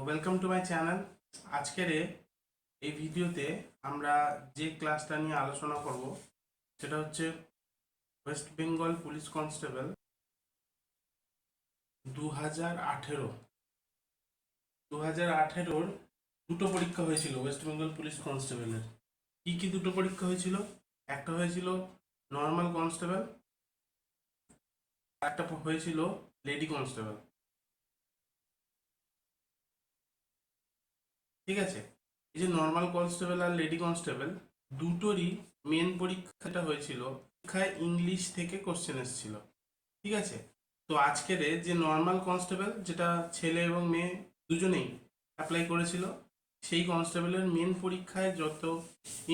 Welcome to my channel. আজকের এই ভিডিওতে আমরা যে ক্লাসটা নিয়ে আলোচনা করব সেটা হচ্ছে ওয়েস্ট বেঙ্গল পুলিশ কনস্টেবল 2018। 2018-র দুটো পরীক্ষা হয়েছিল ওয়েস্ট বেঙ্গল পুলিশ কনস্টেবলের। কি কি দুটো পরীক্ষা হয়েছিল? একটা হয়েছিল নর্মাল কনস্টেবল, আর একটা হয়েছিল লেডি কনস্টেবল। ঠিক আছে, এই যে নর্মাল কনস্টেবল আর লেডি কনস্টেবল দুটোরই মেন পরীক্ষাটা হয়েছিল, পরীক্ষায় ইংলিশ থেকে কোশ্চেন এসেছিল। ঠিক আছে, তো আজকের যে নর্মাল কনস্টেবল, যেটা ছেলে এবং মেয়ে দুজনেই অ্যাপ্লাই করেছিল, সেই কনস্টেবলের মেন পরীক্ষায় যত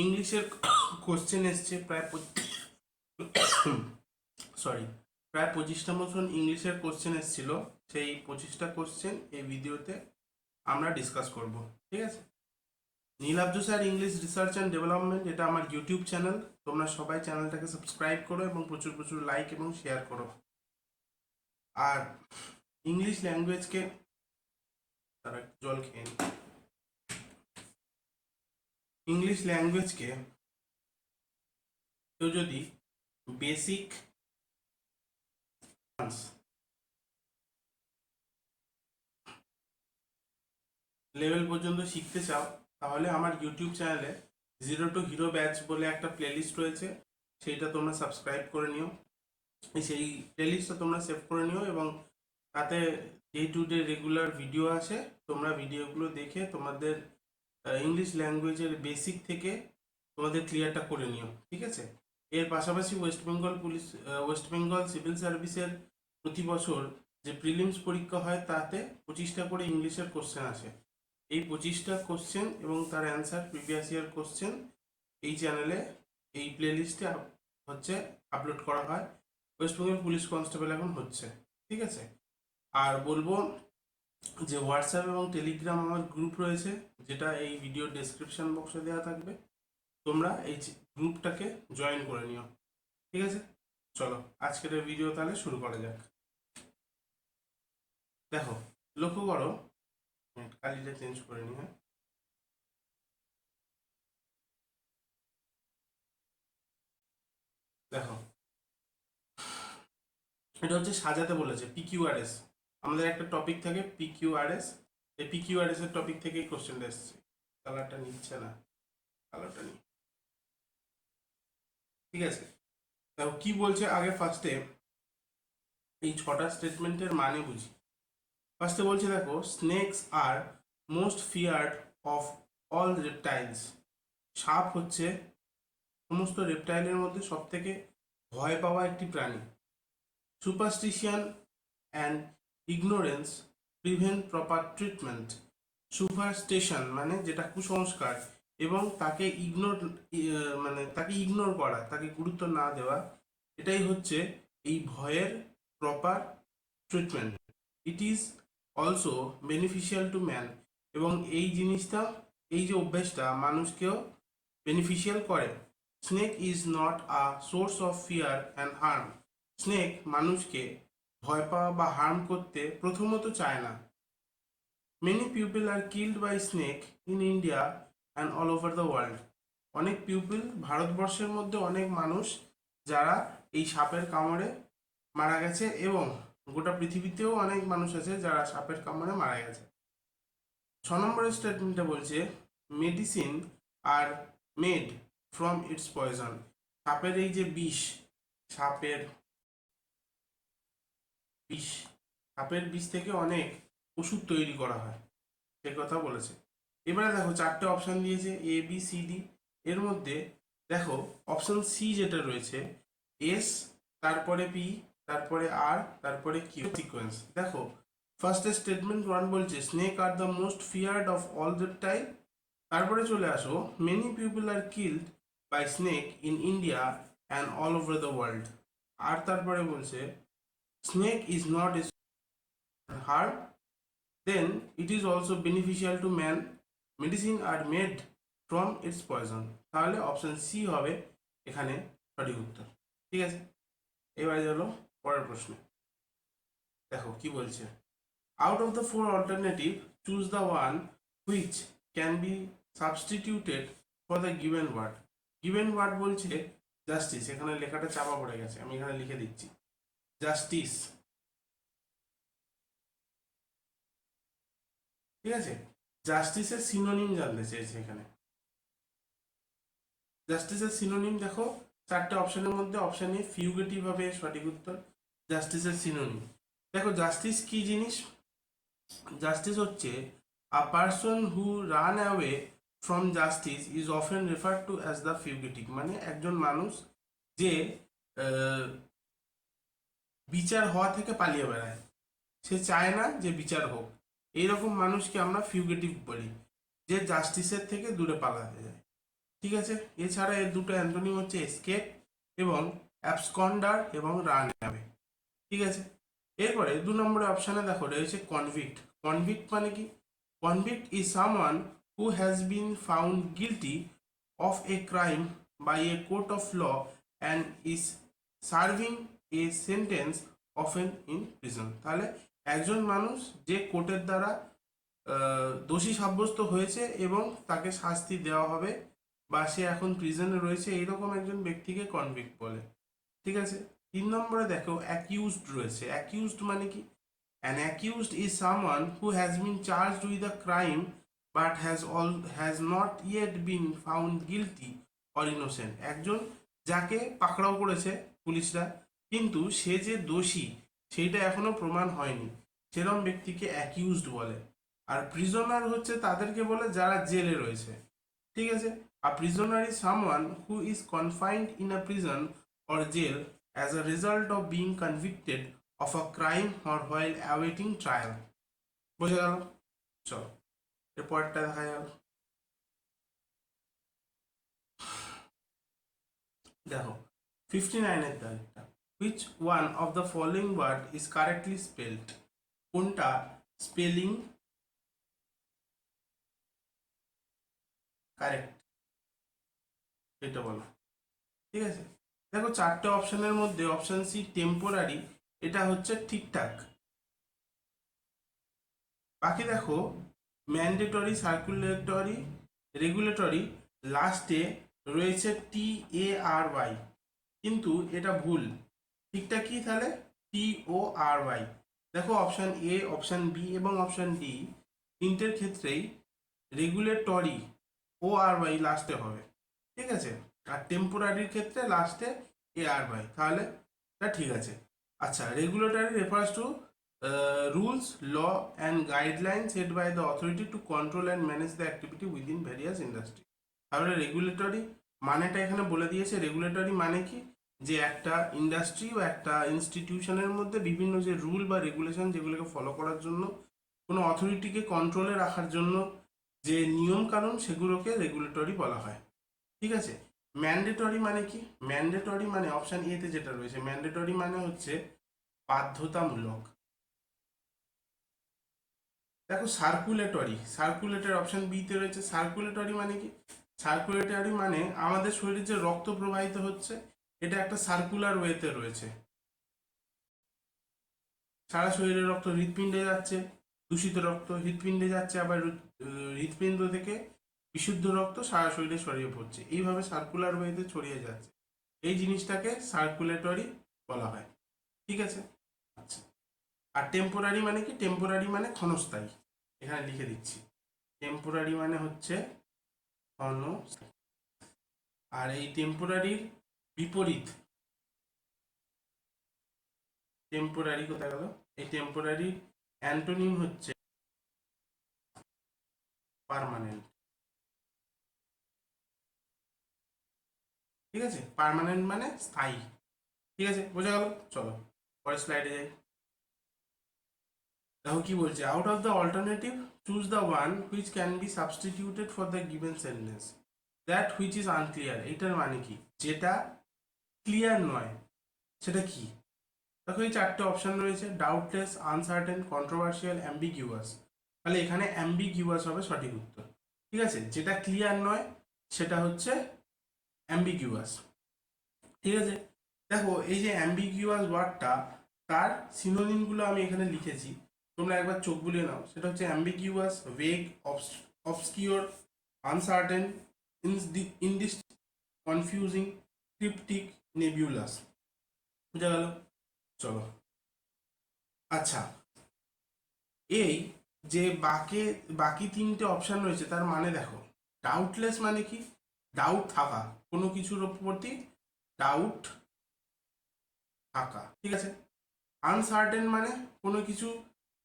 ইংলিশের কোশ্চেন এসছে প্রায় প্রায় 25টা মতন ইংলিশের কোশ্চেন এসেছিল। সেই 25টা কোশ্চেন এই ভিডিওতে আমরা ডিসকাস করব। ঠিক আছে, Nilabja sir English research and development, এটা আমার ইউটিউব চ্যানেল। তোমরা সবাই চ্যানেলটাকে সাবস্ক্রাইব করো এবং প্রচুর প্রচুর লাইক এবং শেয়ার করো। আর ইংলিশ ল্যাঙ্গুয়েজকে তারা জল খেয়ে ইংলিশ ল্যাঙ্গুয়েজকে কেউ যদি বেসিক লেভেল পর্যন্ত শিখতে চাও, তাহলে আমার ইউটিউব চ্যানেলে জিরো টু হিরো ব্যাচ বলে একটা প্লেলিস্ট রয়েছে, সেইটা তোমরা সাবস্ক্রাইব করে নিও। সেই প্লেলিস্টটা তোমরা সেভ করে নিও এবং তাতে day to day regular video আছে। তোমরা ভিডিওগুলো দেখে তোমাদের ইংলিশ ল্যাঙ্গুয়েজের বেসিক থেকে তোমাদের ক্লিয়ারটা করে নিও। ঠিক আছে, এর পাশাপাশি ওয়েস্ট বেঙ্গল সিভিল সার্ভিসের প্রতি বছর যে প্রিলিমস পরীক্ষা হয় তাতে 25টা করে ইংলিশের কোশ্চেন আছে। এই 25টা কোশ্চেন এবং তার অ্যান্সার প্রিভিয়াস ইয়ার কোশ্চেন এই চ্যানেলে এই প্লেলিস্টে হচ্ছে আপলোড করা হয়। ওয়েস্ট বেঙ্গল পুলিশ কনস্টেবল এখন হচ্ছে। ঠিক আছে, আর বলবো যে হোয়াটসঅ্যাপ এবং টেলিগ্রাম আমার গ্রুপ রয়েছে, যেটা এই ভিডিও ডেসক্রিপশন বক্সে দেওয়া থাকবে। তোমরা এই গ্রুপটাকে জয়েন করে নিও। ঠিক আছে, চলো আজকের ভিডিও তাহলে শুরু করা যাক। দেখো, লক্ষ্য করো, কালিটা চেঞ্জ করে নি। হ্যাঁ, দেখো, এটা হচ্ছে সাজাতে বলেছে পিকিউআরএস। আমাদের একটা টপিক থাকে পিকিউআরএস, এই পিকিউআরএস এর টপিক থেকেই কোশ্চেনটা এসছে। কালারটা নিচ্ছে না, কালারটা নিই। ঠিক আছে, দেখো কি বলছে আগে। ফার্স্টে এই 6টা স্টেটমেন্টের মানে বুঝি। ফার্স্টে বলছে, দেখো, snake's R most feared of all reptiles. সাপ হচ্ছে সমস্ত রেপটাইলের মধ্যে সব থেকে ভয় পাওয়া একটি প্রাণী। Superstition and ignorance prevent proper treatment. Superstition মানে যেটা কুসংস্কার, এবং তাকে ইগনোর করা, তাকে গুরুত্ব না দেওয়া, এটাই হচ্ছে এই ভয়ের proper treatment. It is also beneficial to man, এবং এই জিনিসটা, এই যে অভ্যাসটা মানুষকেও বেনিফিশিয়াল করে। Snake is not a source of fear and harm. Snake মানুষকে ভয় পাওয়া বা হার্ম করতে প্রথমত চায় না। Many people are killed by snake in India and all over the world. অনেক পিপল, ভারতবর্ষের মধ্যে অনেক মানুষ যারা এই সাপের কামড়ে মারা গেছে, এবং গোটা পৃথিবীতেও অনেক মানুষ আছে যারা সাপের কামড়ে মারা গেছে। 6 নম্বরের স্টেটমেন্টে বলছে, medicine are made from its poison. সাপের এই যে বিষ, সাপের বিষ সাপের বিষ থেকে অনেক ওষুধ তৈরি করা হয়, সে কথা বলেছে। এবারে দেখো 4টে অপশন দিয়েছে, এ বি সি ডি। এর মধ্যে দেখো অপশন সি যেটা রয়েছে, এস, তারপরে পি, তারপরে আর, তারপরে কিউ সিকোয়েন্স। দেখো, ফার্স্ট স্টেটমেন্ট 1 বলছে snake are the most feared of all reptile. তারপরে চলে আসো, many people are killed by snake in India and all over the world. আর তারপরে বলছে snake is not a harm, then it is also beneficial to man. Medicine are made from its poison. তাহলে option C হবে এখানে সঠিক উত্তর। ঠিক আছে, এবারে হলো পরের প্রশ্ন। দেখো কি বলছে, out of the 4 alternative choose the one which can be substituted for the given word. given word বলছে জাস্টিস, এখানে লেখাটা চাপা পড়ে গেছে, আমি এখানে লিখে দিচ্ছি জাস্টিস। ঠিক আছে, জাস্টিসের সিনোনিম জানতে চেয়েছে এখানে। জাস্টিসের সিনোনিম দেখো চারটে অপশনের মধ্যে অপশন এ ফিউগেটিভ হবে সঠিক উত্তর। জাস্টিসের সিনোনিম দেখো, জাস্টিস কি জিনিস? জাস্টিস হচ্ছে a person who run away from justice is often refer to as the fugitive, মানে একজন মানুষ যে বিচার হওয়া থেকে পালিয়ে বেড়ায়, সে চায় না যে বিচার হোক, এইরকম মানুষকে আমরা ফিউগেটিভ বলি, যে জাস্টিসের থেকে দূরে পালাতে যায়। ঠিক আছে, এছাড়া এর দুটো অ্যান্টোনিম হচ্ছে এসকেপ এবং অ্যাবসকন্ডার এবং রান অ্যাওয়ে। ঠিক আছে, এরপরে 2 নম্বরের অপশানে দেখো রয়েছে কনভিক্ট। কনভিক্ট মানে কি? Convict is someone who has been found guilty of a crime by a court of law and is serving a sentence often in prison. তাহলে একজন মানুষ যে কোর্টের দ্বারা দোষী সাব্যস্ত হয়েছে এবং তাকে শাস্তি দেওয়া হবে বা সে এখন প্রিজনে রয়েছে, এইরকম একজন ব্যক্তিকে কনভিক্ট বলে। ঠিক আছে, 3 নম্বরে দেখো অ্যাকিউজড রয়েছে। অ্যাকিউজড মানে কি? An accused is someone who has bin charged with a crime but has not yet bin found guilty or innocent. একজন যাকে পাকড়াও করেছে পুলিশরা, কিন্তু সে যে দোষী সেইটা এখনো প্রমাণ হয়নি, সেরকম ব্যক্তিকে অ্যাকিউজড বলে। আর প্রিজনার হচ্ছে তাদেরকে বলে যারা জেলে রয়েছে। ঠিক আছে, a prisoner is someone who is confined in a prison or jail as a result of being convicted of a crime or while awaiting trial. বোঝা গেল? চলো এরপরটা দেখা যাবে। দেখো 59 এর দাগটা, which one of the following word is correctly spelled? কোনটা স্পেলিং কারেক্ট এটা বলো। ঠিক আছে, দেখো চারটে অপশনের মধ্যে অপশন সি টেম্পোরারি, এটা হচ্ছে ঠিকঠাক। বাকি দেখো ম্যান্ডেটরি, সার্কুলেটরি, রেগুলেটরি, লাস্টে রয়েছে TARY, কিন্তু এটা ভুল। ঠিকঠাক কি তাহলে? TORY। দেখো অপশন এ, অপশন বি এবং অপশন ডি তিনটের ক্ষেত্রেই রেগুলেটরি ORY লাস্টে হবে। ঠিক আছে, আর টেম্পোরারির ক্ষেত্রে লাস্টে ARY, তাহলে এটা ঠিক আছে। আচ্ছা, regulatory refers to rules, law and guidelines set by the authority to control and manage the activity within various industry. তাহলে রেগুলেটরি মানেটা এখানে বলে দিয়েছে। রেগুলেটরি মানে কি? যে একটা ইন্ডাস্ট্রি বা একটা ইনস্টিটিউশনের মধ্যে বিভিন্ন যে রুল বা রেগুলেশন যেগুলোকে ফলো করার জন্য, কোনো অথরিটিকে কন্ট্রোলে রাখার জন্য যে নিয়ম কানুন, সেগুলোকে রেগুলেটরি বলা হয়। ঠিক আছে, ম্যান্ডেটরি মানে কি? ম্যান্ডেটরি মানে অপশন এ তে যেটা রয়েছে, ম্যান্ডেটরি মানে হচ্ছে বাধ্যতামূলক। দেখো সার্কুলেটরি, সার্কুলেটরি অপশন বি তে রয়েছে। সার্কুলেটরি মানে কি? সার্কুলেটরি মানে আমাদের শরীরে যে রক্ত প্রবাহিত হচ্ছে, এটা একটা সার্কুলার ওয়েতে রয়েছে। সারা শরীরের রক্ত হৃৎপিণ্ডে যাচ্ছে, দূষিত রক্ত হৃৎপিণ্ডে যাচ্ছে, আবার হৃৎপিণ্ড থেকে বিশুদ্ধ রক্ত সারা শরীরে ছড়িয়ে পড়ছে, এইভাবে সার্কুলার ওয়েতে ছড়িয়ে যাচ্ছে। এই জিনিসটাকে সার্কুলেটরি বলা হয়। ঠিক আছে, আচ্ছা। আর টেম্পোরারি মানে কি? টেম্পোরারি মানে ক্ষণস্থায়ী, এখানে লিখে দিচ্ছি। টেম্পোরারি মানে হচ্ছে ক্ষণস্থায়ী। আর এই টেম্পোরারির বিপরীত, টেম্পোরারি কোথায় গেল? এই টেম্পোরারি অ্যান্টোনিম হচ্ছে পার্মানেন্ট। ঠিক আছে, পার্মানেন্ট মানে স্থায়ী। ঠিক আছে, বোঝা গেল? চলো পরের স্লাইডে যাই। দেখো কি বলছে, out of the alternative choose the one which can be substituted for the given sentence that which is unclear. এইটার মানে কি? যেটা ক্লিয়ার নয় সেটা কি? দেখো এই চারটে অপশন রয়েছে, ডাউটলেস, আনসার্টেন, কন্ট্রোভার্সিয়াল, অ্যাম্বিগিউয়াস। তাহলে এখানে অ্যাম্বিগিউয়াস হবে সঠিক উত্তর। ঠিক আছে, যেটা ক্লিয়ার নয় সেটা হচ্ছে অ্যাম্বিগিউয়াস। ঠিক আছে, দেখো এই যে অ্যাম্বিগিউয়াস ওয়ার্ডটা, তার সিনোনিমগুলো আমি এখানে লিখেছি। তোমরা একবার চোখ বুলিয়ে নাও, সেটা হচ্ছে অ্যাম্বিগিউয়াস, ভেগ, অবসকিওর, আনসার্টেন, ইনডিস, কনফিউজিং, ক্রিপ্টিক, নেবিউলাস। বুঝা গেল? চলো, আচ্ছা, এই যে বাকি বাকি তিনটে অপশন রয়েছে তার মানে দেখো, ডাউটলেস মানে কি? ডাউট থাকা, কোনো কিছুর প্রতি ডাউট থাকা, ঠিক আছে। আনসার্টেন মানে কোনো কিছু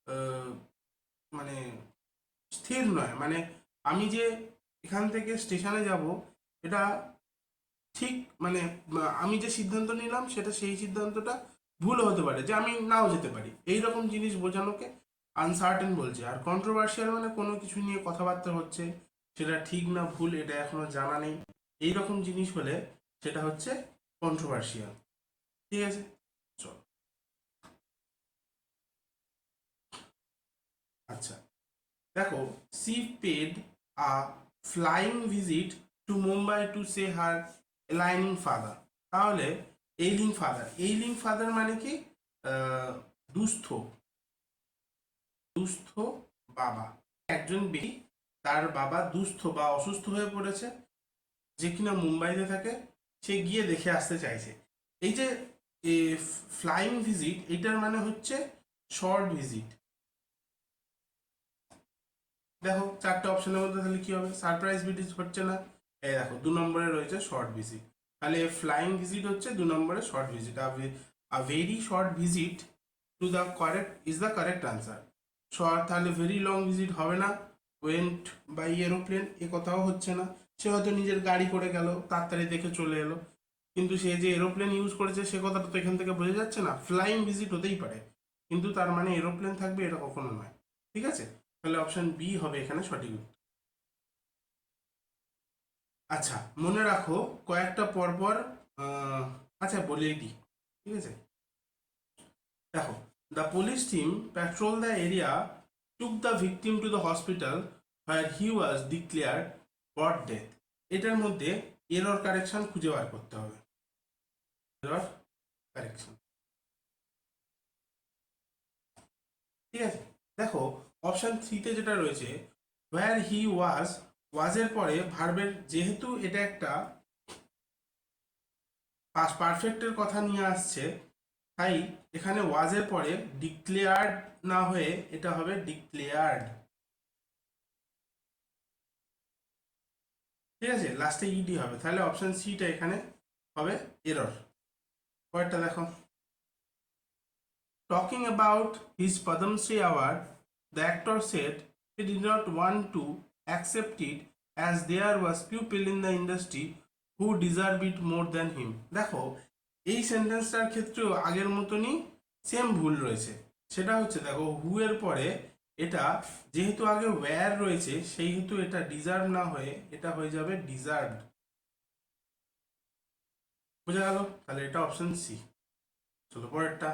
আহ, মানে স্থির নয়, মানে আমি যে এখান থেকে স্টেশনে যাব এটা ঠিক, মানে আমি যে সিদ্ধান্ত নিলাম সেটা সেই সিদ্ধান্তটা ভুল হতে পারে, যে আমি নাও যেতে পারি, এই রকম জিনিস বোঝানোকে আনসার্টেন বলছে। আর কন্ট্রোভার্সিয়াল মানে কোনো কিছু নিয়ে কথাবার্তা হচ্ছে, সেটা ঠিক না ভুল এটা এখনো জানা নেই, এই রকম জিনিস হলে সেটা হচ্ছে কন্ট্রোভার্সিয়াল, ঠিক আছে। চল, আচ্ছা, দেখো, she paid a flying visit to Mumbai to see her ailing father. তাহলে এইলিং ফাদার মানে কি? আহ, দুস্থ দুস্থ বাবা। একজন ব্যক্তি, তার বাবা দুস্থ বা অসুস্থ হয়ে পড়েছে, যে কিনা মুম্বাইতে থাকে, সে গিয়ে দেখে আসতে চাইছে। এই যে ফ্লাইং ভিজিট, এটার মানে হচ্ছে শর্ট ভিজিট। দেখো চারটে অপশনের মধ্যে তাহলে কি হবে? সারপ্রাইজ ভিজিট হচ্ছে না, এই দেখো 2 নম্বরে রয়েছে শর্ট ভিজিট, তাহলে ফ্লাইং ভিজিট হচ্ছে 2 নম্বরে short visit. A very short visit to the correct is the correct answer. Short, তাহলে ভেরি লং ভিজিট হবে না। ওয়েন্ট বাই এরোপ্লেন, এ কথাও হচ্ছে না, সে হয়তো নিজের গাড়ি করে গেল, তাড়াতাড়ি দেখে চলে এলো, কিন্তু সে যে এরোপ্লেন ইউজ করেছে সে কথাটা তো এখান থেকে বোঝা যাচ্ছে না। ফ্লাইং ভিজিট হতেই পারে, কিন্তু তার মানে এরোপ্লেন থাকবে এটা কখনো নয়, ঠিক আছে। তাহলে অপশন বি হবে এখানে সঠিক উত্তর। আচ্ছা, মনে রাখো কয়েকটা পরপর, আচ্ছা বলেই দিই, ঠিক আছে। দেখো, the police team patrol the area, took the victim to the hospital where he was declared brought dead. এটার মধ্যে এরর কারেকশন খুঁজে বার করতে হবে। এরর কারেকশন, ঠিক আছে। দেখো, অপশন থ্রিতে যেটা রয়েছে, হোয়ার হি ওয়াজের পরে ভার্বের, যেহেতু এটা একটা পাস্ট পারফেক্টের কথা নিয়ে আসছে, তাই এখানে ওয়াজের পরে ডিক্লেয়ার্ড না হয়ে এটা হবে ডিক্লেয়ার্ড, ঠিক আছে, লাস্টে ইডি হবে, তাহলে অপশন সিটা এখানে হবে এরর। পরেরটা দেখো, talking about his Padmashri award, the actor said he did not want to accept it as there was people in the industry who deserve it more than him. দেখো, এই সেন্টেন্সটার ক্ষেত্রেও আগের মতনই সেম ভুল রয়েছে। সেটা হচ্ছে, দেখো, হু এর পরে এটা যেহেতু আগে ওয়্যার রয়েছে, সেই হেতু এটা ডিজার্ভ না হয়ে এটা হয়ে যাবে ডিজার্ভড। বোঝা গেল? তাহলে এটা অপশন সি। চলো পরেরটা।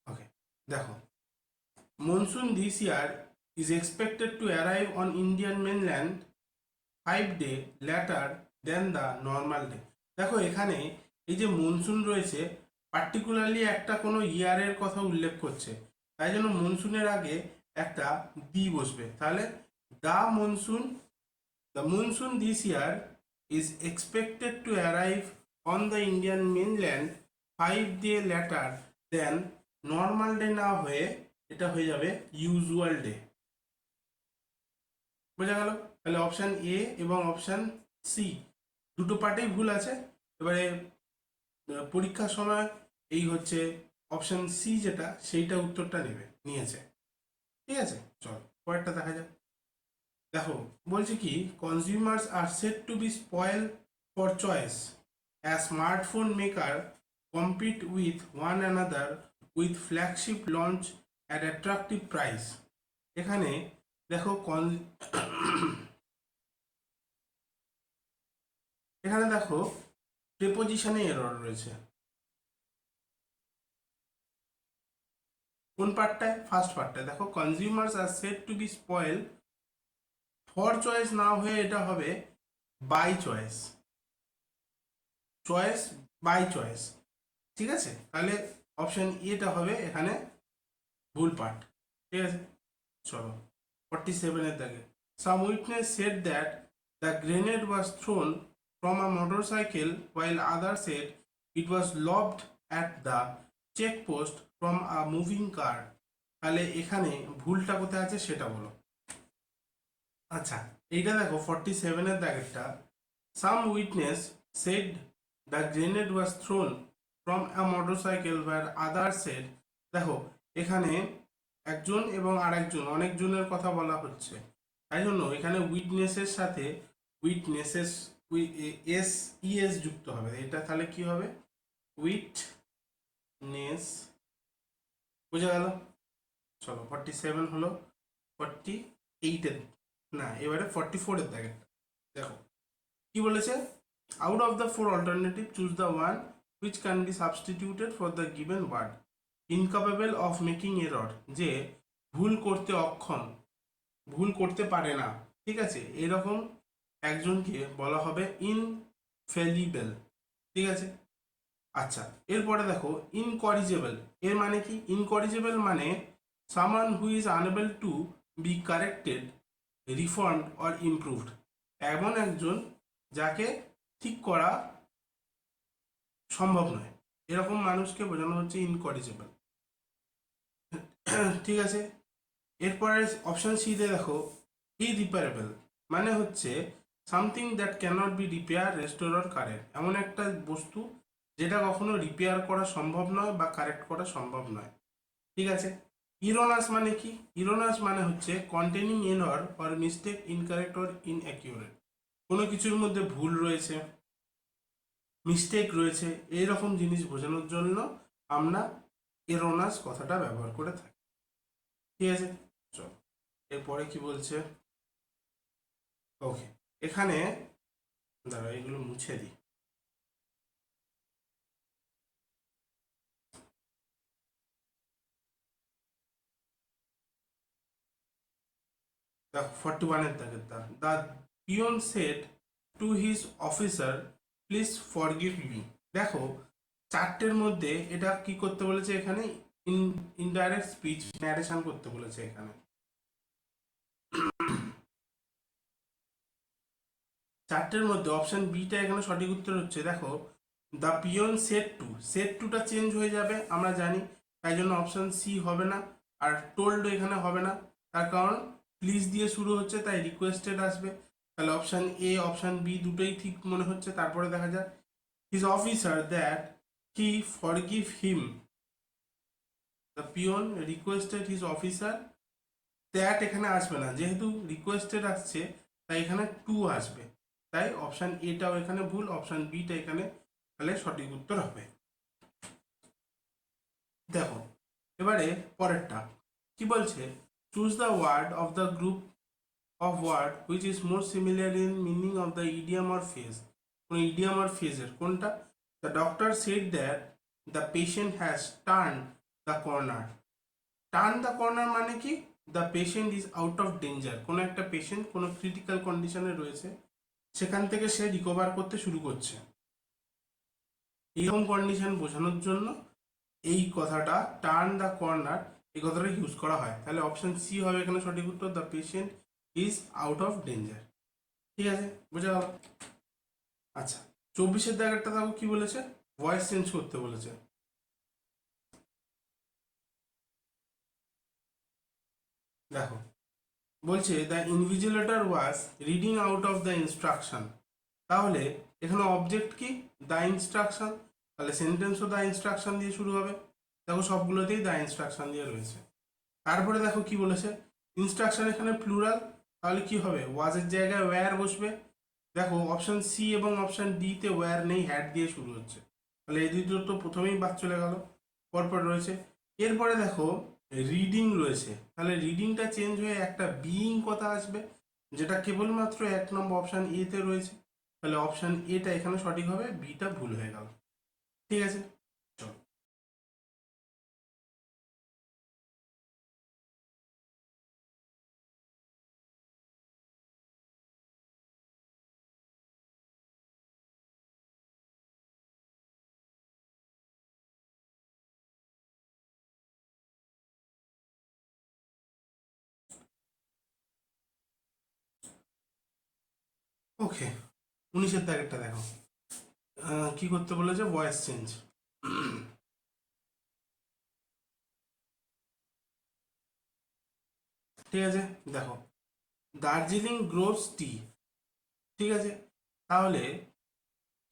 ওকে, দেখো, monsoon this year is expected to arrive on Indian mainland 5 day later than the normal day. দেখো, এখানে এই যে মনসুন রয়েছে, পার্টিকুলারলি একটা কোনো ইয়ারের কথা উল্লেখ করছে, তাই জন্য মনসুনের আগে একটা দি বসবে, তাহলে the monsoon, the monsoon this year is expected to arrive on the Indian mainland 5 day later than normal day না হয়ে এটা হয়ে যাবে ইউজুয়াল ডে। বোঝা গেল? তাহলে অপশান এ এবং অপশান সি দুটো পার্টেই ভুল আছে। এবারে পরীক্ষার সময় এই হচ্ছে অপশান সি যেটা, সেইটা উত্তরটা নিয়েছে, ঠিক আছে। চল পরেরটা দেখা যাক। দেখো, বলছে কি, consumers are set to be spoil for choice as smartphone maker compete with one another with flagship launch at attractive price. এখানে দেখো, এখানে দেখো প্রিপোজিশনে এরর রয়েছে। কোন পার্টটায়? ফার্স্ট পার্টটায়। দেখো, consumers are set to be spoil for choice না হয়ে এটা হবে বাই চয়েস, বাই চয়েস, ঠিক আছে। তাহলে অপশন এটা হবে এখানে ভুল পাঠ। ঠিক আছে, চলো 47 এর দাগে। Some witness said that the grenade was thrown from a motorcycle while others said it was lobbed at the checkpost from a moving car. তাহলে এখানে ভুলটা কোথায় আছে সেটা বলো। আচ্ছা, এইটা দেখো 47 এর দাগেরটা। Some witness said the grenade was thrown from a motorcycle where others said, দেখো এখানে একজন এবং আরেকজন অনেকজনের কথা বলা হচ্ছে, তাই জন্য এখানে উইটনেসের সাথে উইটনেসেস এস ইএস যুক্ত হবে। এটা তাহলে কি হবে? উইটনেস। বুঝা গেল? চলো 47 হলো। 48 এর না, এবারে 44 এর দেখেন। দেখো কি বলেছে, out of the four alternative choose the one which can be substituted for the given word. Incapable of making error, যে ভুল করতে অক্ষম, ভুল করতে পারে না, ঠিক আছে, এরকম একজনকে বলা হবে ইনফেলিবেল। ঠিক আছে, আচ্ছা এরপরে দেখো ইনকরিজেবল। এর মানে কি? ইনকরিজেবল মানে সামান who is unable to B corrected, reformed or improved. এমন একজন যাকে ঠিক করা সম্ভব নয়, এরকম মানুষকে বোঝানো হচ্ছে ইনকরিজেবল। ঠিক আছে, এরপরে অপশন সি তে দেখো ইরিপেয়ারেবল, মানে হচ্ছে something that cannot be repair, restore or correct. এমন একটা বস্তু যেটা কখনো রিপেয়ার করা সম্ভব নয় বা কারেক্ট করা সম্ভব নয়। ঠিক আছে, ইরোনাস মানে কি? ইরোনাস মানে হচ্ছে containing error or mistake, incorrect or inaccurate. কোনো কিছুর মধ্যে ভুল রয়েছে, মিস্টেক রয়েছে, এইরকম জিনিস বোঝানোর জন্য আমরা এরোনাস কথাটা ব্যবহার করে থাকি। ঠিক আছে, চল এরপরে কি বলছে। ওকে, এখানে দাঁড়া এগুলো মুছে দিই। The 41 এর দাগের the the peon said to his officer please forgive me. দেখো চারটের মধ্যে এটা কি করতে বলেছে এখানে? ইনডাইরেক্ট স্পিচ ন্যারেশন করতে বলেছে এখানে। চারটের মধ্যে অপশন বিটা এখানে সঠিক উত্তর হচ্ছে। দেখো দ্য পিয়ন সেট টুটা চেঞ্জ হয়ে যাবে আমরা জানি, তাই জন্য অপশন সি হবে না। আর টোল্ড এখানে হবে না, তার কারণ প্লিজ দিয়ে শুরু হচ্ছে, তাই রিকোয়েস্টেড আসবে। তাহলে অপশন এ অপশন বি দুটোই ঠিক মনে হচ্ছে। তারপরে দেখা যাক his officer that he forgive him, the peon requested his officer, that এখানে আসবে না, যেহেতু রিকোয়েস্টেড আসছে তাই এখানে টু আসবে। তাই অপশন এটাও এখানে ভুল, অপশন বিটা এখানে তাহলে সঠিক উত্তর হবে। দেখো এবারে পরেরটা কি বলছে, choose the word of the group of word which is more similar in meaning of the idiom or phase. কোন ইডিয়াম অর ফেজের কোনটা? The doctor said that the patient has turn the corner. Turn the corner মানে কি? The patient is out of danger. কোনো একটা patient কোনো critical কন্ডিশনে রয়েছে, সেখান থেকে সে রিকভার করতে শুরু করছে, এইরকম কন্ডিশন বোঝানোর জন্য এই কথাটা টার্ন দ্য কর্নার এই কথাটা ইউজ করা হয়। তাহলে অপশন সি হবে এখানে সঠিক উত্তর, the patient is out of danger. ঠিক আছে, বোঝা গেল? আচ্ছা 24-এর দাগেরটা দেখো কি বলেছে, ভয়েস চেঞ্জ করতে বলেছে। দেখো বলছে the invigilator was reading out of the instruction. তাহলে এখানে অবজেক্ট কি? The instruction. তাহলে সেন্টেন্সও দ্য ইনস্ট্রাকশন দিয়ে শুরু হবে। দেখো সবগুলোতেই দ্য ইনস্ট্রাকশন দিয়ে রয়েছে। তারপরে দেখো কি বলেছে, ইনস্ট্রাকশন এখানে প্লুরাল, তাহলে কি হবে? ওয়াজের জায়গায় ওয়্যার বসবে। দেখো অপশন সি এবং অপশন ডি তে ওয়্যার নেই, হ্যাড দিয়ে শুরু হচ্ছে, তাহলে এই দুটো তো প্রথমেই বাদ চলে গেল, পরপর রয়েছে। এরপরে দেখো রিডিং রয়েছে, তাহলে রিডিংটা চেঞ্জ হয়ে একটা বিইং কথা আসবে, যেটা কেবলমাত্র 1 নম্বর অপশন এ তে রয়েছে। তাহলে অপশন এটা এখানে সঠিক হবে, বিটা ভুল হয়ে গেল। ঠিক আছে, চলো। ওকে, 19-এর দাগেরটা দেখো, কি করতে বলেছে, ভয়েস চেঞ্জ। ঠিক আছে, দেখো, দার্জিলিং গ্রোস টি। ঠিক আছে, তাহলে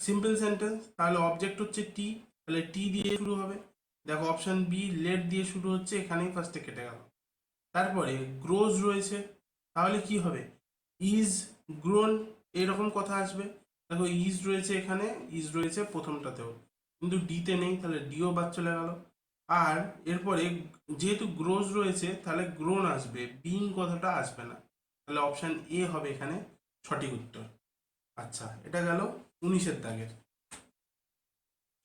সিম্পল সেন্টেন্স, তাহলে অবজেক্ট হচ্ছে টি, তাহলে টি দিয়ে শুরু হবে। দেখো অপশন বি লেট দিয়ে শুরু হচ্ছে, এখানেই ফার্স্টে কেটে গেল। তারপরে গ্রোজ রয়েছে, তাহলে কি হবে, ইজ গ্রোন, এরকম কথা আসবে। দেখো ইজ রয়েছে এখানে, ইজ রয়েছে প্রথমটাতেও, কিন্তু ডিতে নেই, তাহলে ডিও বাদ চলে গেল। আর এরপরে যেহেতু গ্রোজ রয়েছে, তাহলে গ্রোন আসবে, বিং কথাটা আসবে না, তাহলে অপশন এ হবে এখানে সঠিক উত্তর। আচ্ছা, এটা গেল 19-এর দাগের।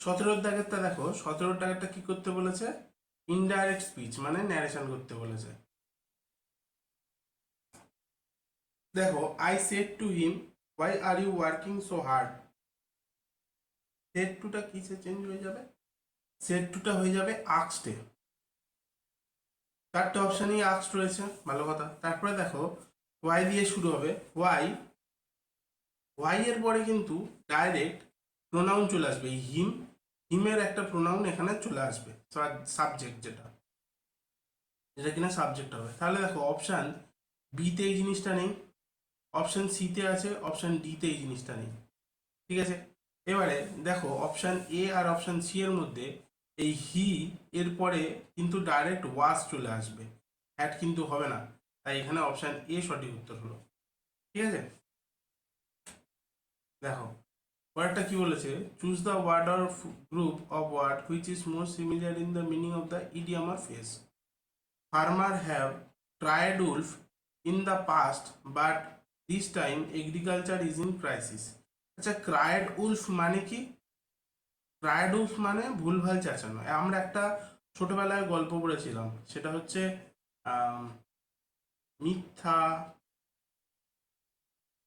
17-এর দাগেরটা দেখো, 17-এর দাগেরটা কি করতে বলেছে, ইনডাইরেক্ট স্পিচ মানে ন্যারেশন করতে বলেছে। দেখো, I said to him why are you working so hard, said টুটা কিসে চেঞ্জ হয়ে যাবে, সেড টুটা হয়ে যাবে আক্সডে। চারটে অপশানই আক্সড রয়েছে, ভালো কথা। তারপরে দেখো, ওয়াই দিয়ে শুরু হবে, ওয়াই, ওয়াই এর পরে কিন্তু ডাইরেক্ট প্রোনাউন চলে আসবে, এই হিম, হিমের একটা প্রোনাউন এখানে চলে আসবে, সাবজেক্ট যেটা, যেটা কিনা সাবজেক্ট হবে। তাহলে দেখো অপশান বিতে এই জিনিসটা নেই, অপশান সিতে আছে, অপশান ডিতে এই জিনিসটা নেই। ঠিক আছে, এবারে দেখো অপশান এ আর অপশান সি এর মধ্যে এই হি এর পরে কিন্তু ডাইরেক্ট ওয়াজ চলে আসবে, হ্যাট কিন্তু হবে না, তাই এখানে অপশান এ সঠিক উত্তর হলো। ঠিক আছে, দেখো পরেরটা কি বলেছে, choose the word or group of word which is more similar in the meaning of the idiom or phrase. Farmer have tried wolf in the past but this time agriculture is in crisis. আচ্ছা, cried wolf মানে কি, cried wolf মানে ভুলভাল চেঁচানো। আমরা একটা ছোটবেলায় গল্প পড়েছিলাম, সেটা হচ্ছে আম, মিথ্যা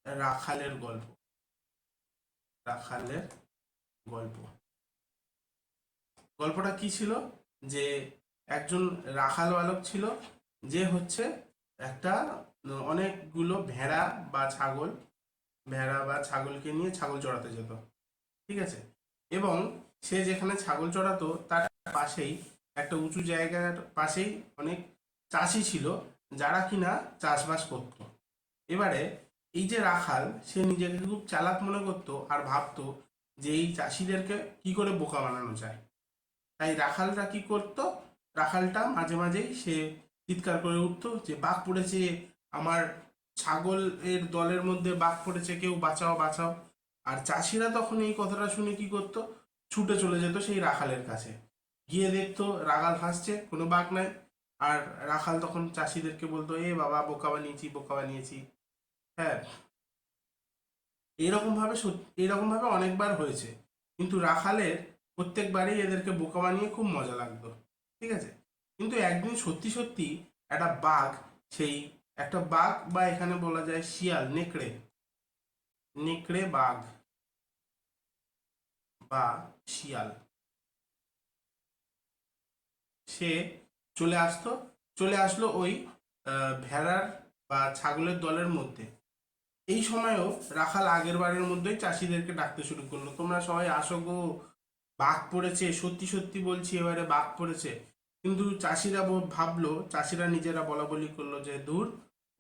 রাখালের গল্প, রাখালের গল্প। গল্পটা কি ছিল, যে একজন রাখাল বালক ছিল, যে হচ্ছে একটা অনেকগুলো ভেড়া বা ছাগল, ভেড়া বা ছাগলকে নিয়ে ছাগল চড়াতে যেত। ঠিক আছে, এবং সে যেখানে ছাগল চড়াতো তার পাশেই একটা উঁচু জায়গার পাশেই অনেক চাষি ছিল, যারা কিনা চাষবাস করত। এবারে এই যে রাখাল, সে নিজেকে খুব চালাক মনে করতো আর ভাবতো যে এই চাষিদেরকে কি করে বোকা বানানো যায়। তাই রাখালটা কি করত, রাখালটা মাঝে মাঝেই সে চিৎকার করে উঠতো যে বাঘ পড়েছে, আমার ছাগল এর দলের মধ্যে বাঘ পড়েছে, কেউ বাঁচাও বাঁচাও। আর চাষিরা তখন এই কথাটা শুনে কি করতো, ছুটে চলে যেত সেই রাখালের কাছে, গিয়ে দেখতো রাখাল হাসছে, কোনো বাঘ নাই। আর রাখাল তখন চাষিদেরকে বলতো, এ বাবা বোকা বানিয়েছি বোকা বানিয়েছি। হ্যাঁ, এরকম ভাবে অনেকবার হয়েছে, কিন্তু রাখালের প্রত্যেকবারই এদেরকে বোকা বানিয়ে খুব মজা লাগতো। ঠিক আছে, কিন্তু একদিন সত্যি সত্যি একটা বাঘ, সেই একটা বাঘ বা এখানে বলা যায় শিয়াল, নেকড়ে, নেকড়ে বাঘ বা শিয়াল, সে চলে আসতো, চলে আসলো ওই ভেড়ার বা ছাগলের দলের মধ্যে। এই সময়ও রাখাল আগের বারের মধ্যেই চাষিদেরকে ডাকতে শুরু করলো, তোমরা সবাই আসো গো, বাঘ পড়েছে, সত্যি সত্যি বলছি এবারে বাঘ পড়েছে। কিন্তু চাষিরা ভাবলো, চাষিরা নিজেরা বলা বলি করলো যে দূর,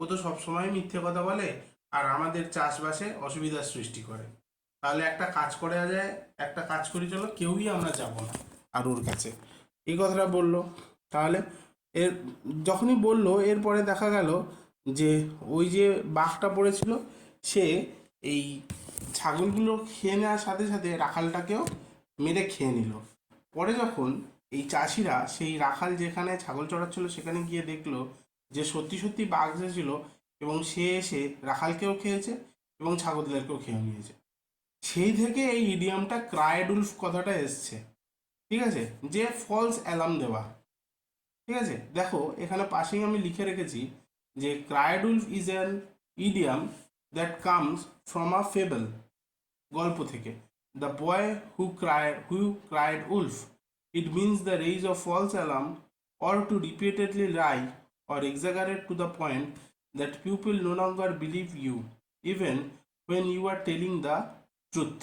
ও তো সবসময় মিথ্যে কথা বলে আর আমাদের চাষবাসে অসুবিধার সৃষ্টি করে। তাহলে একটা কাজ করা যায়, একটা কাজ করি চলো, কেউই আমরা যাব না আর ওর কাছে, এই কথাটা বললো। তাহলে এর যখনই বললো, এরপরে দেখা গেল যে ওই যে বাঘটা পড়েছিল, সে এই ছাগলগুলো খেয়ে নেওয়ার সাথে সাথে রাখালটাকেও মেরে খেয়ে নিল। পরে যখন এই চাষিরা সেই রাখাল যেখানে ছাগল চড়াচ্ছিল সেখানে গিয়ে দেখলো যে সত্যি সত্যি বাঘ এসেছিল, এবং সে এসে রাখালকেও খেয়েছে এবং ছাগলদেরকেও খেয়ে নিয়েছে। সেই থেকে এই ইডিয়ামটা ক্রায়েড উলফ কথাটা এসছে। ঠিক আছে, যে ফলস অ্যালার্ম দেওয়া। ঠিক আছে, দেখো এখানে পাশেই আমি লিখে রেখেছি যে cried wolf is an idiom that comes from a fable, গল্প থেকে, the boy who cried wolf. It means the raise of false alarm or to repeatedly lie or exaggerate to the point that people no longer believe you, even when you are telling the truth,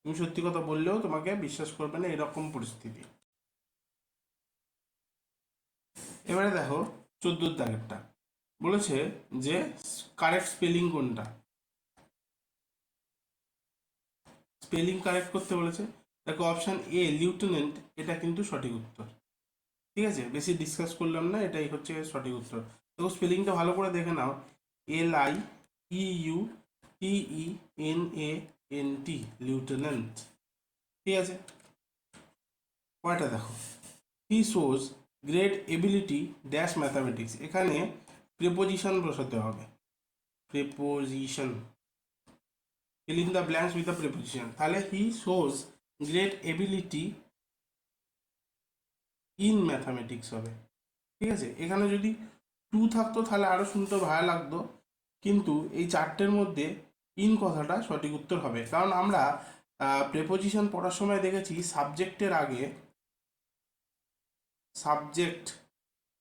তুমি সত্যি কথা বললেও তোমাকে বিশ্বাস করবে না, এরকম পরিস্থিতি। এবারে দেখো 14 দাগেরটা বলেছে যে কারেক্ট স্পেলিং কোনটা, স্পেলিং কারেক্ট করতে বলেছে। দেখো অপশান এ লিউটেন্যান্ট, এটা কিন্তু সঠিক উত্তর। ঠিক আছে, বেশি ডিসকাস করলাম না, এটাই হচ্ছে সঠিক উত্তর। দেখো স্পেলিংটা ভালো করে দেখে নাও, LIEUTENANT, লিউটেন্যান্ট। ঠিক আছে, পরেরটা দেখো, হি shows great ability dash mathematics, এখানে প্রেপোজিশন বসাতে হবে, preposition, fill in the blanks with the preposition। তাহলে হি shows great ability in mathematics হবে। ঠিক আছে, এখানে যদি টু থাকতো তাহলে আরও শুনতে ভালো লাগতো, কিন্তু এই চারটের মধ্যে ইন কথাটা সঠিক উত্তর হবে, কারণ আমরা প্রেপোজিশন পড়ার সময় দেখেছি সাবজেক্টের আগে,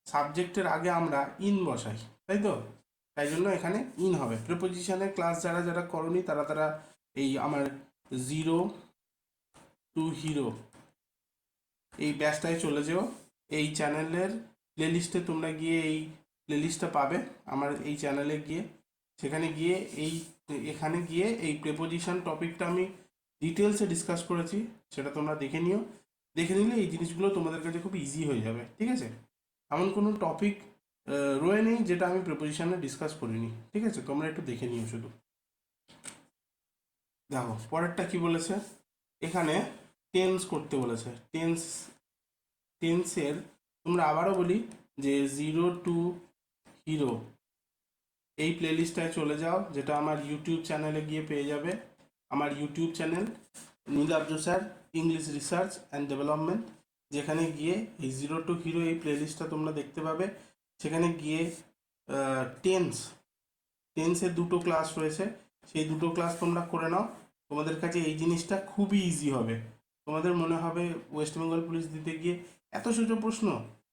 সাবজেক্টের আগে আমরা ইন বসাই, তাই তো, তাই জন্য এখানে ইন হবে। প্রেপোজিশনের ক্লাস যারা যারা করনি তারা এই আমার 0 to hero এই ব্যাচটায় চলে যেও, এই চ্যানেলের প্লেলিস্টে তোমরা গিয়ে এই প্লেলিস্টটা পাবে আমার এই চ্যানেলে গিয়ে, সেখানে গিয়ে এখানে গিয়ে এই প্রেপোজিশন টপিকটা আমি ডিটেলসে ডিসকাস করেছি, সেটা তোমরা দেখে নিও। দেখে নিলে এই জিনিসগুলো তোমাদের কাছে খুব ইজি হয়ে যাবে। ঠিক আছে, এমন কোনো টপিক রয়ে নেই যেটা আমি প্রেপোজিশনে ডিসকাস করিনি। ঠিক আছে, তোমরা একটু দেখে নিও শুধু। দেখো পরেরটা কি বলেছে, এখানে টেন্স করতে বলেছে। টেন্সের তোমরা আবারও বলি যে 0 to hero এই প্লেলিস্টটায় চলে যাও, যেটা আমার ইউটিউব চ্যানেলে গিয়ে পেয়ে যাবে। আমার YouTube channel Nilabja sir English research and development, যেখানে গিয়ে এই 0 to hero এই প্লেলিস্টটা তোমরা দেখতে পাবে। সেখানে গিয়ে টেন্সের দুটো ক্লাস রয়েছে, সেই দুটো ক্লাস তোমরা করে নাও, তোমাদের কাছে এই জিনিসটা খুবই ইজি হবে। তোমাদের মনে হবে ওয়েস্ট বেঙ্গল পুলিশ দিতে গিয়ে এত সোজা প্রশ্ন,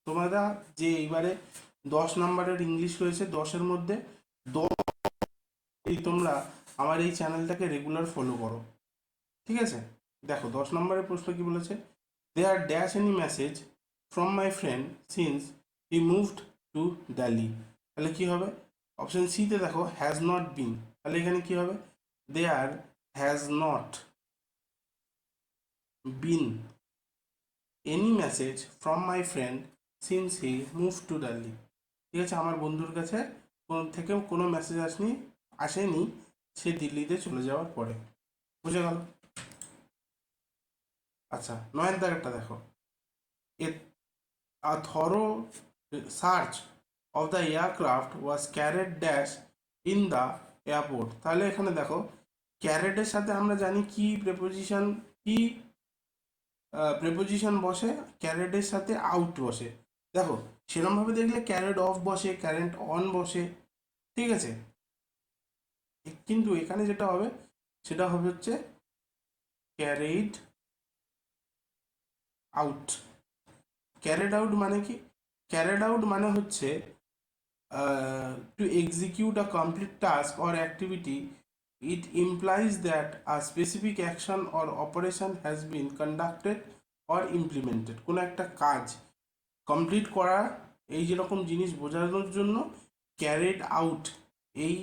তোমরা যে এইবারে 10 নম্বরের ইংলিশ রয়েছে, 10-এর মধ্যে 10 তোমরা আমার এই চ্যানেলটাকে রেগুলার ফলো করো। ঠিক আছে, দেখো 10 নম্বরের প্রশ্ন কি বলেছে, they are dash any message from my friend since he moved to Delhi, তাহলে কি হবে, অপশন সিতে দেখো হ্যাজ নট বিন, তাহলে এখানে কি হবে, they are has not been any message from my friend since he move to Delhi. ঠিক আছে, আমার বন্ধুর কাছে থেকেও কোনো মেসেজ আসেনি সে দিল্লিতে চলে যাওয়ার পরে। বুঝে গেল? আচ্ছা 9 দাগেরটা দেখো, a thorough search of the aircraft was carried dash in the airport, তাহলে এখানে দেখো ক্যারেটের সাথে আমরা জানি কি প্রেপোজিশন বসে, ক্যারেটের সাথে আউট বসে। দেখো সেরকমভাবে দেখলে ক্যারেট অফ বসে, ক্যারেট অন বসে। ঠিক আছে, কিন্তু এখানে যেটা হবে সেটা হবে হচ্ছে ক্যারিড আউট। ক্যারিড আউট মানে কি, ক্যারিড আউট মানে হচ্ছে to execute a complete task or activity. It implies that a specific action or operation has been conducted or implemented। কোনো একটা কাজ কমপ্লিট করা, এই যেরকম জিনিস বোঝানোর জন্য ক্যারিড আউট এই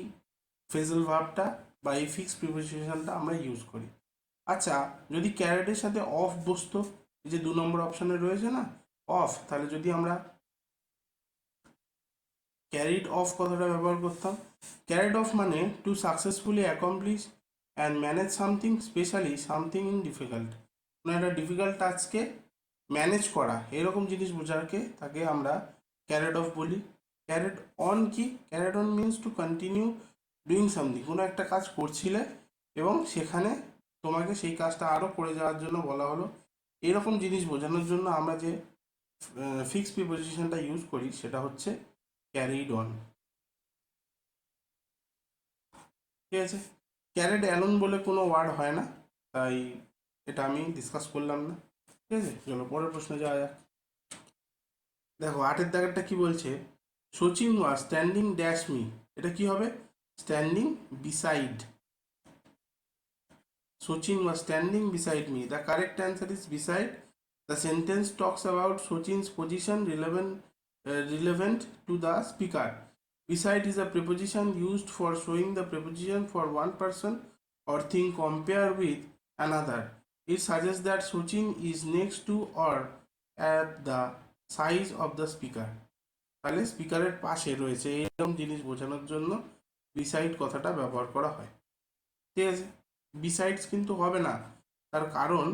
ফ্রেজাল ভার্বটা বা এই ফিক্স প্রিপোজিশনটা আমরা ইউজ করি। আচ্ছা যদি ক্যারিডের সাথে অফ বসতো, এই যে 2 নম্বর অপশানে রয়েছে না অফ, তাহলে যদি আমরা ক্যারিড অফ কথাটা ব্যবহার করতাম, ক্যারিড অফ মানে to successfully accomplish and manage something, specially something in difficult. কোনো একটা ডিফিকাল্ট টাস্ককে ম্যানেজ করা, এরকম জিনিস বোঝাকে তাকে আমরা ক্যারিড অফ বলি। ক্যারিড অন কি, carried on means to continue doing something, কোনো একটা কাজ করছিলে এবং সেখানে তোমাকে সেই কাজটা আরও করে যাওয়ার জন্য বলা হলো, এরকম জিনিস বোঝানোর জন্য আমরা যে ফিক্স প্রিপোজিশনটা ইউজ করি সেটা হচ্ছে ক্যারিড অন। ঠিক আছে, ক্যারিড অ্যালোন বলে কোনো ওয়ার্ড হয় না, তাই এটা আমি ডিসকাস করলাম না। ঠিক আছে, চলো পরের প্রশ্নে যাওয়া যাক। দেখো 8-এর দাগেরটা কি বলছে, Sachin was standing dash me, এটা কি হবে, standing beside Sachin was standing beside me. The correct answer is beside. The sentence talks about Sachin's position relevant to the speaker. Beside is a preposition used for showing the preposition for one person or thing compared with another. It suggests that Sachin is next to or at the size of the speaker. তাহলে স্পিকারের পাশে রয়েছে এরকম জিনিস বোঝানোর জন্য beside কথাটা ব্যবহার করা হয়। ঠিক আছে, বিসাইডস কিন্তু হবে না, তার কারণ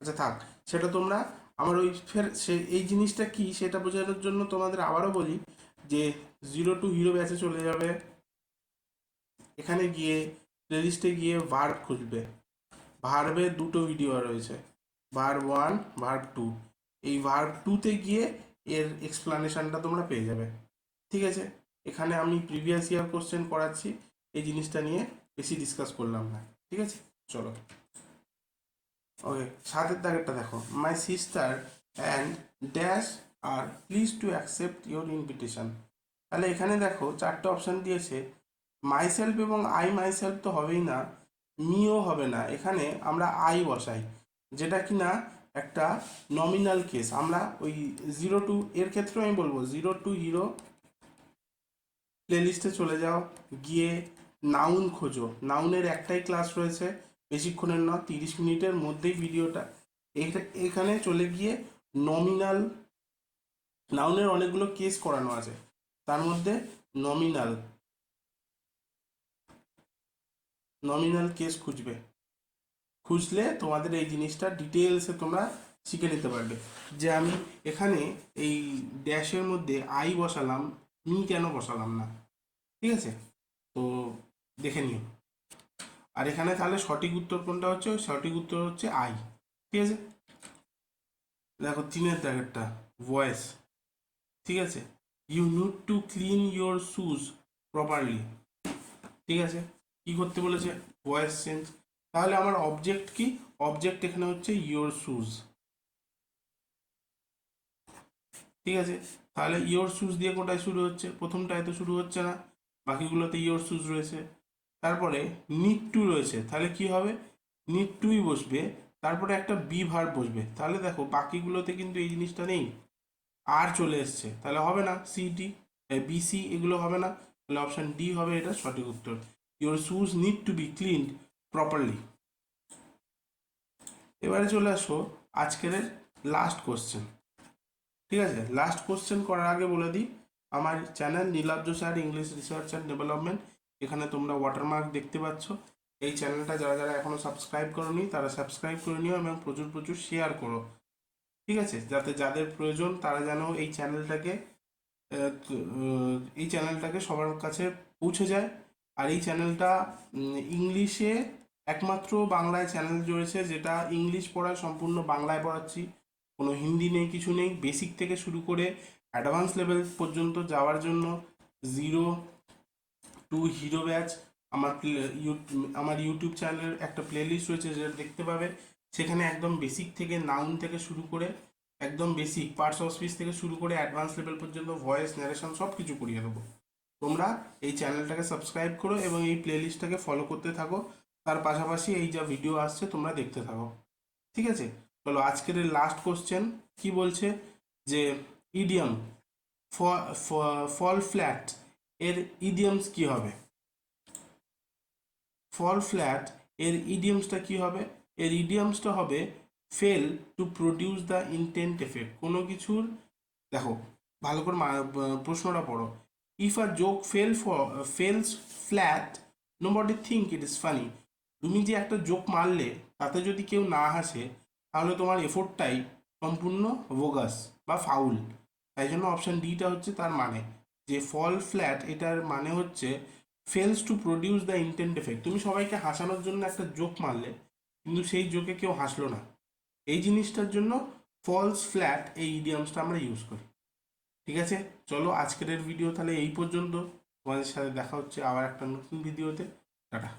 আচ্ছা থাক, সেটা তোমরা আমার ওই ফের এই জিনিসটা কি সেটা বোঝানোর জন্য তোমাদের আবারও বলি যে জিরো টু হিরো ব্যাচে চলে যাবে, এখানে গিয়ে প্লেলিস্টে গিয়ে ভার্ব খুঁজবে। ভার্বের দুটো ভিডিও রয়েছে, ভার্ব 1 ভার্ব 2। এই ভার্ব 2তে গিয়ে এর এক্সপ্লানেশনটা তোমরা পেয়ে যাবে। ঠিক আছে, এখানে আমি প্রিভিয়াস ইয়ার কোশ্চেন করাচ্ছি, এই জিনিসটা নিয়ে বেশি ডিসকাস করলাম না। ঠিক আছে, চলো। ওকে, সাতের দাগেরটা দেখো, my sister and dash are please to accept your invitation. তাহলে এখানে দেখো চারটে অপশান দিয়েছে, মাইসেলফ এবং আই মাইসেলফ তো হবেই না, মিও হবে না, এখানে আমরা আই বসাই, যেটা কি না একটা নমিনাল কেস। আমরা ওই জিরো টু এর ক্ষেত্রে আমি বলবো জিরো টু হিরো প্লেলিস্টে চলে যাও, গিয়ে নাউন খোঁজো। নাউনের একটাই ক্লাস রয়েছে, বেশিক্ষণের না, 30 মিনিটের মধ্যেই ভিডিওটা। এখানে চলে গিয়ে নমিনাল, নাউনের অনেকগুলো কেস করানো আছে, তার মধ্যে নমিনাল কেস খুঁজবে। খুঁজলে তোমাদের এই জিনিসটা ডিটেলসে তোমরা শিখে নিতে পারবে যে আমি এখানে এই ড্যাশের মধ্যে আই বসালাম, মি কেন বসালাম না। ঠিক আছে, তো দেখে নিও। আর এখানে তাহলে সঠিক উত্তর কোনটা হচ্ছে, সঠিক উত্তর হচ্ছে আই। ঠিক আছে, দেখো 3-এর দাগেরটা, ভয়েস। ঠিক আছে, you need to clean your shoes properly. ঠিক আছে, কি করতে বলেছে, ভয়েস চেঞ্জ। তাহলে আমার অবজেক্ট কি, অবজেক্ট এখানে হচ্ছে ইয়োর শুজ। ঠিক আছে, তাহলে ইয়োর শুজ দিয়ে কোনটায় শুরু হচ্ছে, প্রথমটায় তো শুরু হচ্ছে না, বাকিগুলোতে ইয়োর শুজ রয়েছে। তারপরে নিড টু রয়েছে, তাহলে কি হবে, নিড টুই বসবে, তারপরে একটা বি ভার্ব বসবে। তাহলে দেখো বাকিগুলোতে কিন্তু এই জিনিসটা নেই, আর চলে এসছে, তাহলে হবে না, সিটি বিসি এগুলো হবে না, তাহলে অপশান ডি হবে এটা সঠিক উত্তর। Your shoes need to B cleaned properly. এবারে চলে আসো আজকের লাস্ট কোশ্চেন। ঠিক আছে, লাস্ট কোশ্চেন করার আগে বলে দিই, আমার channel Nilabja sir English research and development, এখানে তোমরা ওয়াটারমার্ক দেখতে পাচ্ছ। এই চ্যানেলটা যারা যারা এখনও সাবস্ক্রাইব করোনি তারা সাবস্ক্রাইব করে নিও এবং প্রচুর প্রচুর শেয়ার করো। ঠিক আছে, যাতে যাদের প্রয়োজন তারা যেন এই চ্যানেলটাকে সবার কাছে পৌঁছে যায়। আর এই চ্যানেলটা ইংলিশে একমাত্র বাংলায় চ্যানেল রয়েছে, যেটা ইংলিশ পড়া সম্পূর্ণ বাংলায় পড়াচ্ছি, কোনো হিন্দি নেই, কিছু নেই। বেসিক থেকে শুরু করে অ্যাডভান্স লেভেল পর্যন্ত যাওয়ার জন্য জিরো টু হিরো ব্যাচ আমার ইউটিউব চ্যানেলের একটা প্লেলিস্ট রয়েছে, যেটা দেখতে পাবে। সেখানে একদম বেসিক থেকে নাউন থেকে শুরু করে একদম বেসিক পার্টস অফ স্পিচ থেকে শুরু করে অ্যাডভান্স লেভেল পর্যন্ত ভয়েস ন্যারেশন সব কিছু করিয়ে দেবো। তোমরা এই চ্যানেলটাকে সাবস্ক্রাইব করো এবং এই প্লেলিস্টটাকে ফলো করতে থাকো, তার পাশাপাশি এই যা ভিডিও আসছে তোমরা দেখতে থাকো। ঠিক আছে, চলো আজকের লাস্ট কোশ্চেন কি বলছে, যে ইডিয়াম ফল ফ্ল্যাট এর ইডিয়ামস কি হবে। ফল ফ্ল্যাট এর ইডিয়ামসটা কি হবে, এর ইডিয়ামসটা হবে fail to produce the intent effect. কোনো কিছুর, দেখো ভালো করে প্রশ্নটা পড়ো, if a joke falls flat nobody think it is funny. তুমি যে একটা জোক মারলে তাতে যদি কেউ না হাসে, তাহলে তোমার এফোর্টটাই সম্পূর্ণ বোগাস বা ফাউল। তাই জন্য অপশান ডিটা হচ্ছে তার মানে, যে ফল ফ্ল্যাট এটার মানে হচ্ছে fails to produce the intent effect. তুমি সবাইকে হাসানোর জন্য একটা জোক মারলে কিন্তু সেই জোকে কেউ হাসলো না, এই জিনিসটার জন্য ফলস ফ্ল্যাট এই ইডিয়ামসটা আমরা ইউজ করি। ঠিক আছে, চলো আজকের ভিডিও তাহলে এই পর্যন্ত, তোমাদের সাথে দেখা হচ্ছে আবার একটা নতুন ভিডিওতে। টাটা।